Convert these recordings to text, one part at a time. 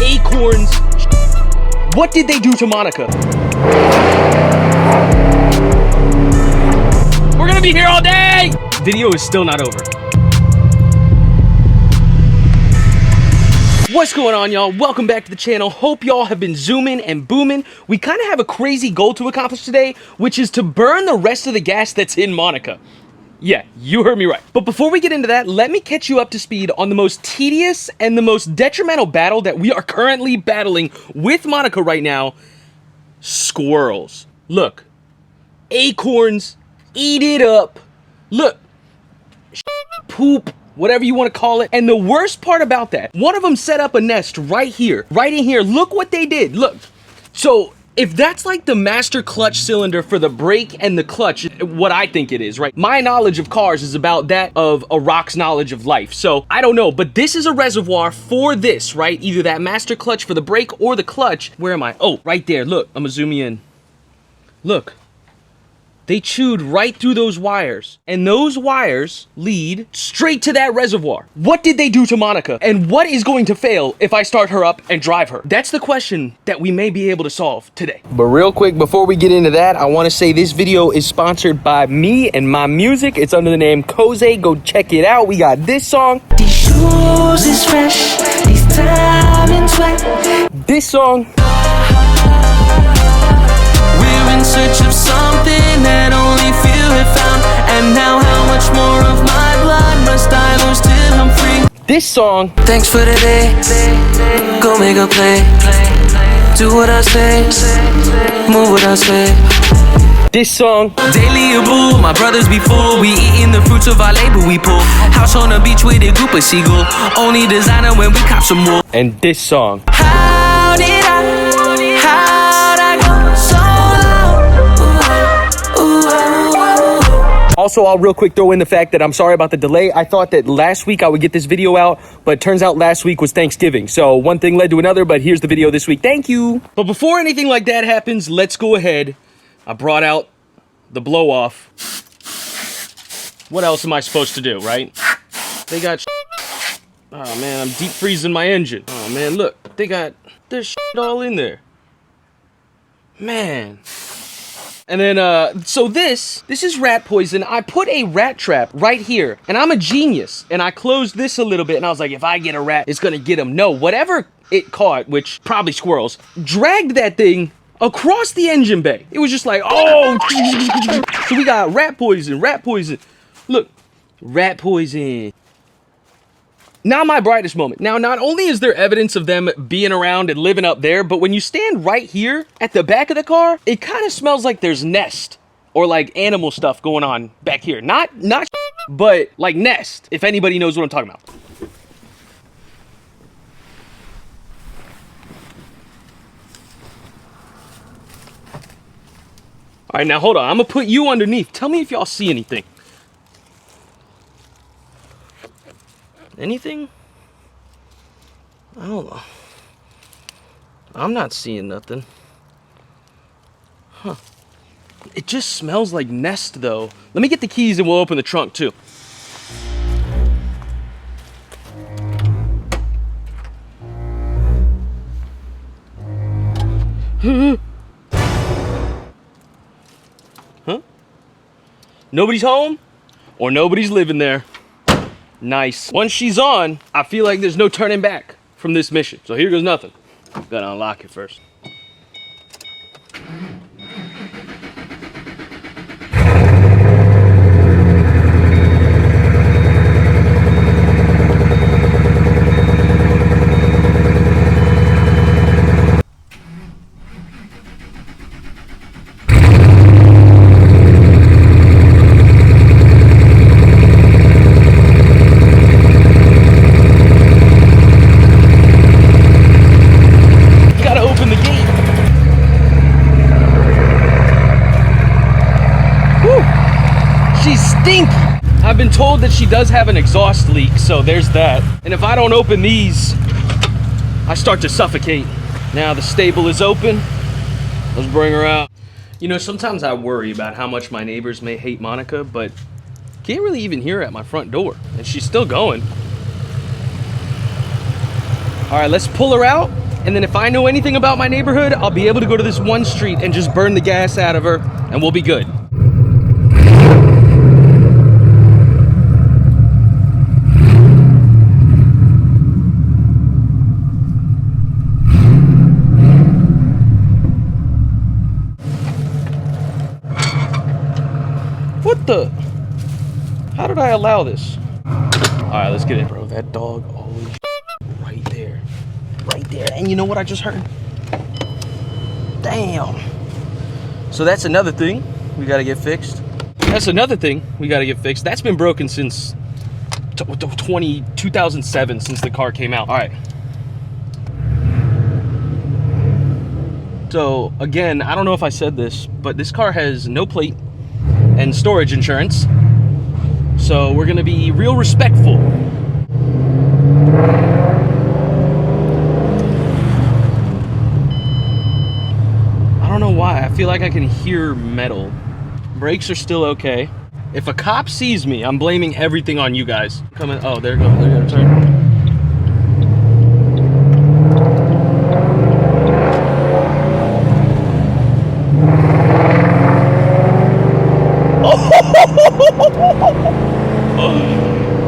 acorns. What did they do to Monica? We're gonna be here all day! Video is still not over. What's going on, y'all? Welcome back to the channel. Hope y'all have been zooming and booming. We kind of have a crazy goal to accomplish today, which is to burn the rest of the gas that's in Monica. Yeah, you heard me right. But before we get into that, let me catch you up to speed on the most tedious and the most detrimental battle that we are currently battling with Monica right now. Squirrels. Look. Acorns. Eat it up. Look. Poop. Whatever you want to call it. And the worst part about that, one of them set up a nest right here. Right in here. Look what they did. Look. So if that's like the master clutch cylinder for the brake and the clutch, what I think it is, right? My knowledge of cars is about that of a rock's knowledge of life. So I don't know, but this is a reservoir for this, right? Either that master clutch for the brake or the clutch. Where am I? Oh, right there. Look, I'm gonna zoom you in. Look. They chewed right through those wires, and those wires lead straight to that reservoir. What did they do to Monica? And what is going to fail if I start her up and drive her? That's the question that we may be able to solve today. But real quick, before we get into that, I want to say this video is sponsored by me and my music. It's under the name Koze. Go check it out. We got this song. These shoes is fresh, these diamonds wet. This song. We're in search of something that only few have found. And now how much more of my blood must I lose till I'm free? This song. Thanks for the day, go make a play. Do what I say, move what I say. This song. Daily a bull, my brothers be full. We eating the fruits of our labor we pull. House on the beach with a group of seagull. Only designer when we cop some wool. And this song. How'd I go so low? Also, I'll real quick throw in the fact that I'm sorry about the delay. I thought that last week I would get this video out, but turns out last week was Thanksgiving. So one thing led to another, but here's the video this week. Thank you. But before anything like that happens, let's go ahead. I brought out the blow off. What else am I supposed to do, right? They got oh man, I'm deep freezing my engine. Oh man, look, there's shit all in there. Man. And then, so this is rat poison. I put a rat trap right here, and I'm a genius. And I closed this a little bit, and I was like, if I get a rat, it's gonna get him. No, whatever it caught, which probably squirrels, dragged that thing across the engine bay. It was just like, oh. So we got rat poison, rat poison. Look, rat poison. Now my brightest moment. Now, not only is there evidence of them being around and living up there, but when you stand right here at the back of the car, it kind of smells like there's nest or like animal stuff going on back here. Not but like nest, if anybody knows what I'm talking about. All right, now hold on. I'm gonna put you underneath. Tell me if y'all see anything. Anything? I don't know. I'm not seeing nothing. Huh. It just smells like nest, though. Let me get the keys and we'll open the trunk, too. Huh? Nobody's home? Or nobody's living there. Nice. Once she's on, I feel like there's no turning back from this mission. So here goes nothing. Gotta unlock it first. I've been told that she does have an exhaust leak, so there's that. And if I don't open these, I start to suffocate. Now the stable is open. Let's bring her out. You know, sometimes I worry about how much my neighbors may hate Monica, but can't really even hear her at my front door. And she's still going. All right, let's pull her out and then if I know anything about my neighborhood, I'll be able to go to this one street and just burn the gas out of her, and we'll be good. What the? How did I allow this? All right, let's get it. Bro, that dog always right there. Right there. And you know what I just heard? Damn. So that's another thing we gotta get fixed. That's another thing we gotta get fixed. That's been broken since 2007, since the car came out. All right. So again, I don't know if I said this, but this car has no plate and storage insurance. So we're gonna be real respectful. I don't know why, I feel like I can hear metal. Brakes are still okay. If a cop sees me, I'm blaming everything on you guys. Coming, oh, there you go, there you go, turn.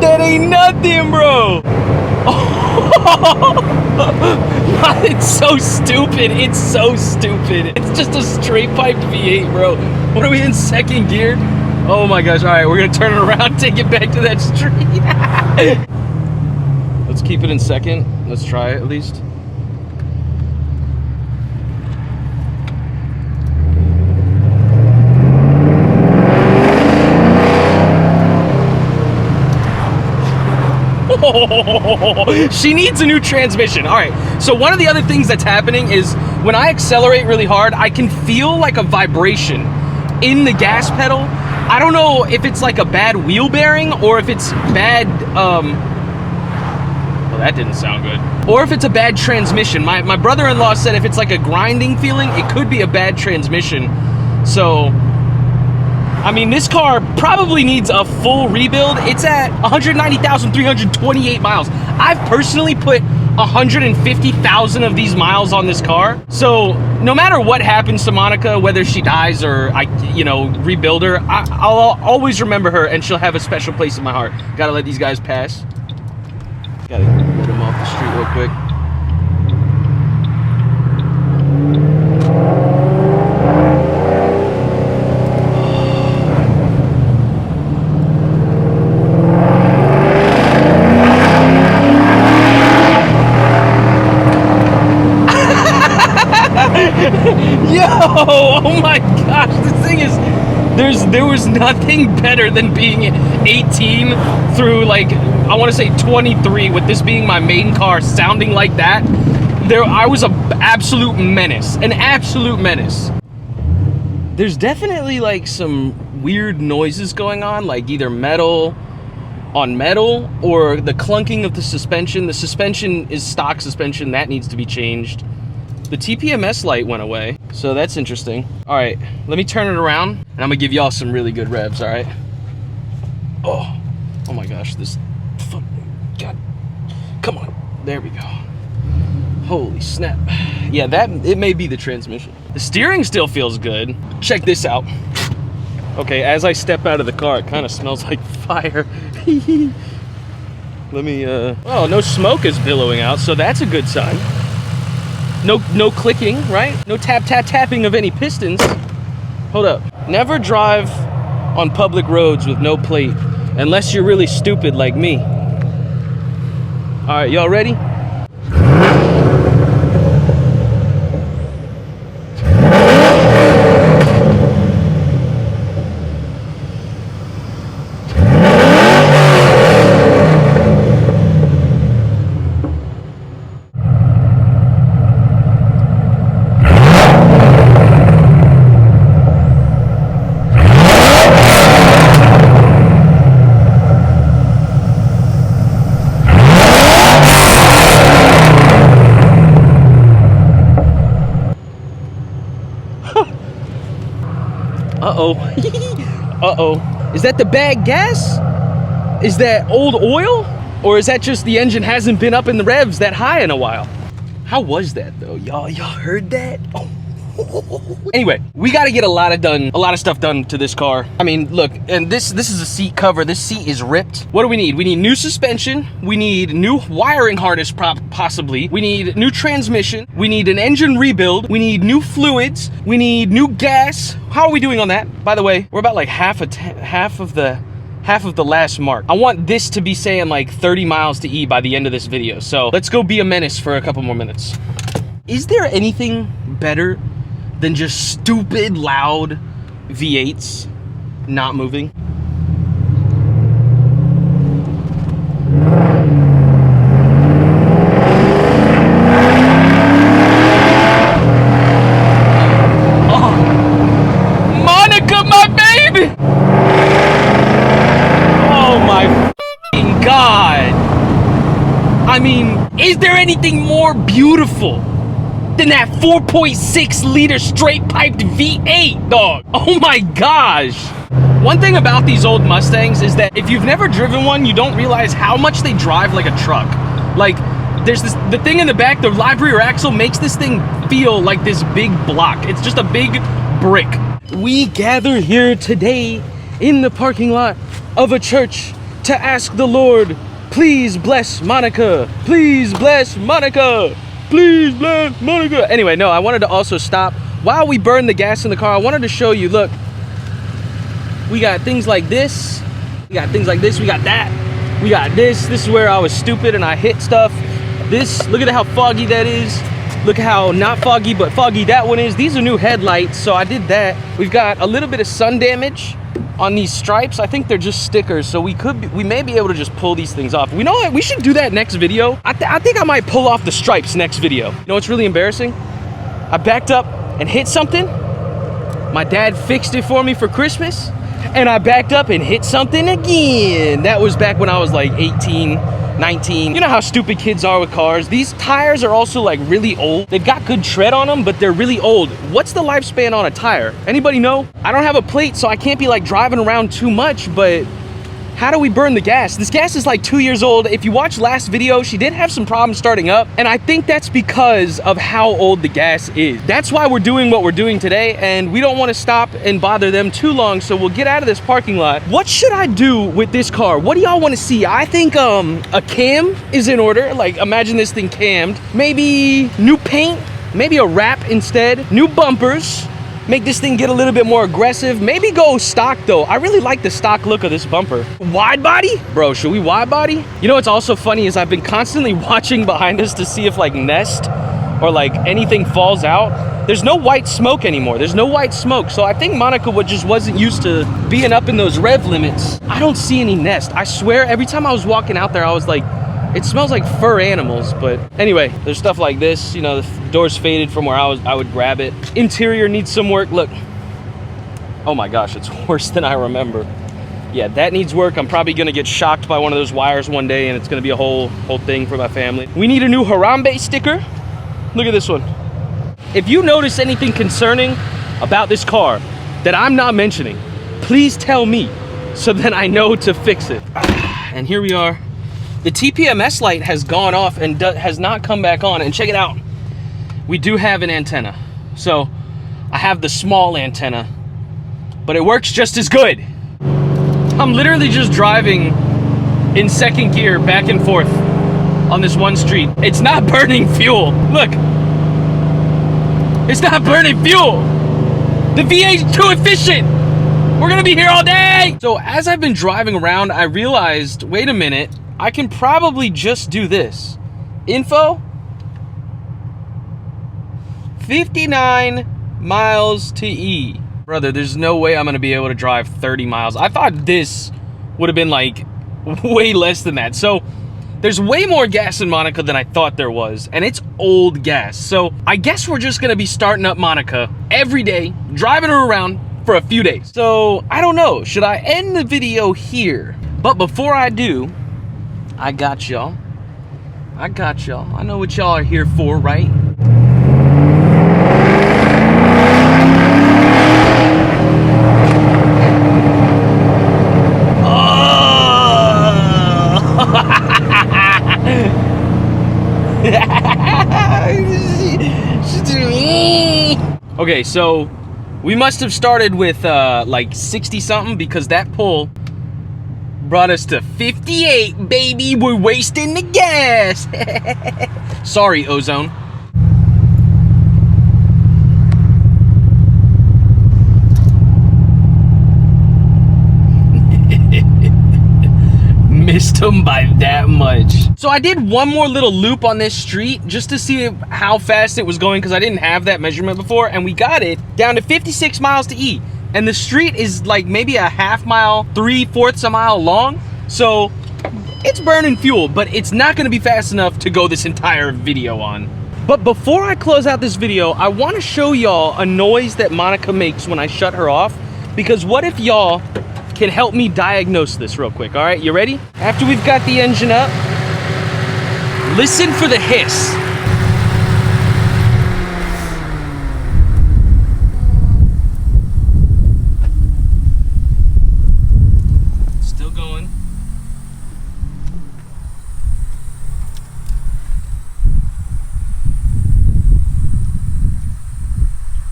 That ain't nothing, bro. It's so stupid. It's so stupid. It's just a straight piped V8, bro. What are we in second gear? Oh my gosh. All right, we're gonna turn it around, take it back to that street. Let's keep it in second. Let's try it at least. She needs a new transmission. All right, so one of the other things that's happening is when I accelerate really hard, I can feel like a vibration in the gas pedal. I don't know if it's like a bad wheel bearing or if it's bad, well, that didn't sound good. Or if it's a bad transmission. My brother-in-law said if it's like a grinding feeling, it could be a bad transmission. So, I mean, this car probably needs a full rebuild. It's at 190,328 miles. I've personally put 150,000 of these miles on this car. So no matter what happens to Monica, whether she dies or I, rebuild her, I'll always remember her and she'll have a special place in my heart. Gotta let these guys pass. Gotta let them off the street real quick. Yo, oh my gosh, this thing is, there was nothing better than being 18 through like, I want to say 23 with this being my main car sounding like that. I was an absolute menace, There's definitely like some weird noises going on, like either metal on metal or the clunking of the suspension. The suspension is stock suspension, that needs to be changed. The TPMS light went away, so that's interesting. All right, let me turn it around, and I'm gonna give y'all some really good revs, all right? Oh my gosh, this, God, come on, there we go. Holy snap. Yeah, it may be the transmission. The steering still feels good. Check this out. Okay, as I step out of the car, it kind of smells like fire. Let me, oh, no smoke is billowing out, so that's a good sign. No clicking, right? No tapping of any pistons. Hold up. Never drive on public roads with no plate unless you're really stupid like me. All right, y'all ready? Uh-oh. Uh-oh. Is that the bad gas? Is that old oil? Or is that just the engine hasn't been up in the revs that high in a while? How was that though? Y'all heard that? Oh. Anyway, we got to get a lot of stuff done to this car. I mean, look, and this is a seat cover. This seat is ripped. What do we need? We need new suspension. We need new wiring harness, possibly. We need new transmission. We need an engine rebuild. We need new fluids. We need new gas. How are we doing on that? By the way, we're about like half of the last mark. I want this to be saying like 30 miles to E by the end of this video. So let's go be a menace for a couple more minutes. Is there anything better than just stupid loud V8s not moving? Oh, Monica, my baby! Oh my f***ing God. I mean, is there anything more beautiful than that 4.6 liter straight piped V8, dog? Oh my gosh. One thing about these old Mustangs is that if you've never driven one, you don't realize how much they drive like a truck. Like, there's the thing in the back, the live rear axle makes this thing feel like this big block. It's just a big brick. We gather here today in the parking lot of a church to ask the Lord, please bless Monica. Please bless Monica. Please bless Monica. Anyway, no, I wanted to also stop. While we burn the gas in the car, I wanted to show you, look, we got things like this. We got things like this. We got that. We got this. This is where I was stupid and I hit stuff. This, look at how foggy that is. Look at how not foggy, but foggy that one is. These are new headlights, so I did that. We've got a little bit of sun damage on these stripes. I think they're just stickers, so we may be able to just pull these things off. We know what, we should do that next video. I think I might pull off the stripes next video. You know what's really embarrassing? I backed up and hit something. My dad fixed it for me for Christmas, and I backed up and hit something again. That was back when I was like 18, 19. You know how stupid kids are with cars. These tires are also like really old. They've got good tread on them, but they're really old. What's the lifespan on a tire? Anybody know? I don't have a plate, so I can't be like driving around too much, but how do we burn the gas? This gas is like 2 years old. If you watched last video, she did have some problems starting up, and I think that's because of how old the gas is. That's why we're doing what we're doing today, and we don't want to stop and bother them too long, so we'll get out of this parking lot. What should I do with this car? What do y'all want to see? I think a cam is in order. Like, imagine this thing cammed. Maybe new paint, maybe a wrap instead, new bumpers. Make this thing get a little bit more aggressive. Maybe go stock though. I really like the stock look of this bumper. Wide body? Bro, should we wide body? You know what's also funny is I've been constantly watching behind us to see if like Nest or like anything falls out. There's no white smoke anymore. There's no white smoke. So I think Monica just wasn't used to being up in those rev limits. I don't see any Nest. I swear every time I was walking out there, I was like, it smells like fur animals. But anyway, there's stuff like this. You know, the door's faded from where I would grab it. Interior needs some work. Look. Oh my gosh, it's worse than I remember. Yeah, that needs work. I'm probably gonna get shocked by one of those wires one day, and it's gonna be a whole thing for my family. We need a new Harambe sticker. Look at this one. If you notice anything concerning about this car that I'm not mentioning, please tell me so that I know to fix it. And here we are. The TPMS light has gone off and has not come back on. And check it out. We do have an antenna. So I have the small antenna, but it works just as good. I'm literally just driving in second gear back and forth on this one street. It's not burning fuel. Look. It's not burning fuel. The V8's too efficient. We're gonna be here all day. So as I've been driving around, I realized, wait a minute, I can probably just do this. Info, 59 miles to E. Brother, there's no way I'm gonna be able to drive 30 miles. I thought this would have been like way less than that. So there's way more gas in Monica than I thought there was, and it's old gas. So I guess we're just gonna be starting up Monica every day, driving her around for a few days. So I don't know, should I end the video here? But before I do, I got y'all. I got y'all. I know what y'all are here for, right? Oh! Okay, so we must have started with like 60 something because that pull brought us to 58, baby. We're wasting the gas. Sorry, Ozone. Missed him by that much. So I did one more little loop on this street just to see how fast it was going because I didn't have that measurement before, and we got it down to 56 miles to E. And the street is like maybe a half mile, 3/4 a mile long. So it's burning fuel, but it's not gonna be fast enough to go this entire video on. But before I close out this video, I wanna show y'all a noise that Monica makes when I shut her off, because what if y'all can help me diagnose this real quick, all right? You ready? After we've got the engine up, listen for the hiss. Still going.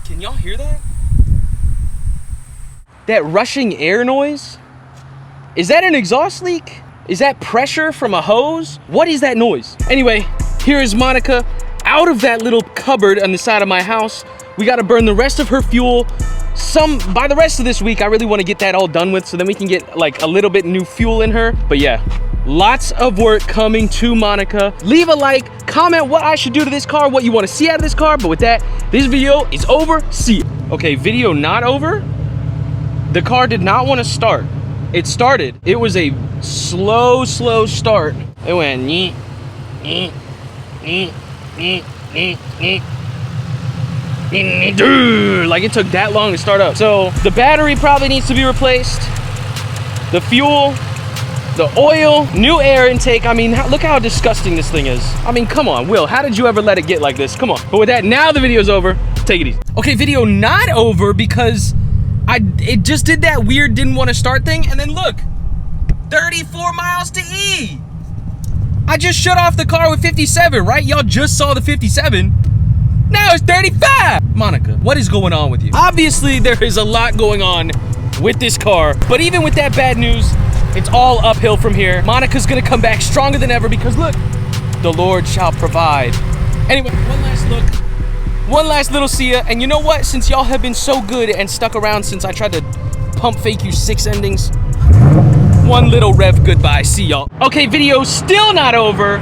Can y'all hear that? That rushing air noise? Is that an exhaust leak? Is that pressure from a hose? What is that noise? Anyway, here is Monica out of that little cupboard on the side of my house. We gotta burn the rest of her fuel. By the rest of this week, I really wanna get that all done with so then we can get like a little bit new fuel in her. But yeah, lots of work coming to Monica. Leave a like, comment what I should do to this car, what you wanna see out of this car. But with that, this video is over. See ya. Okay, video not over. The car did not want to start. It started. It was a slow start. It went like it took that long to start up. So the battery probably needs to be replaced. The fuel, the oil, new air intake. I mean, look how disgusting this thing is. I mean, come on, Will, how did you ever let it get like this? Come on. But with that, now the video's over. Take it easy. Okay, video not over because it just did that weird didn't want to start thing, and then look, 34 miles to E. I just shut off the car with 57, right? Y'all just saw the 57. Now it's 35. Monica, what is going on with you? Obviously, there is a lot going on with this car, but even with that bad news, it's all uphill from here. Monica's gonna come back stronger than ever because look, the Lord shall provide. Anyway, one last look. One last little see ya, and you know what? Since y'all have been so good and stuck around since I tried to pump fake you 6 endings, one little rev goodbye, see y'all. Okay, video still not over.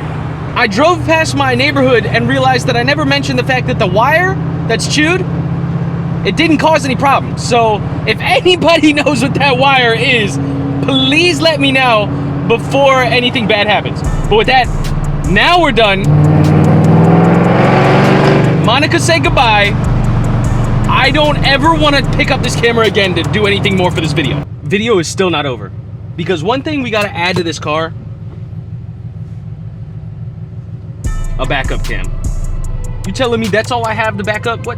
I drove past my neighborhood and realized that I never mentioned the fact that the wire that's chewed, it didn't cause any problems. So if anybody knows what that wire is, please let me know before anything bad happens. But with that, now we're done. Monica, say goodbye. I don't ever want to pick up this camera again to do anything more for this video. Video is still not over. Because one thing we got to add to this car, a backup cam. You telling me that's all I have to back up? What?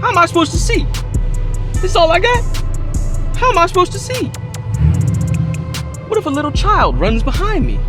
How am I supposed to see? This is all I got? How am I supposed to see? What if a little child runs behind me?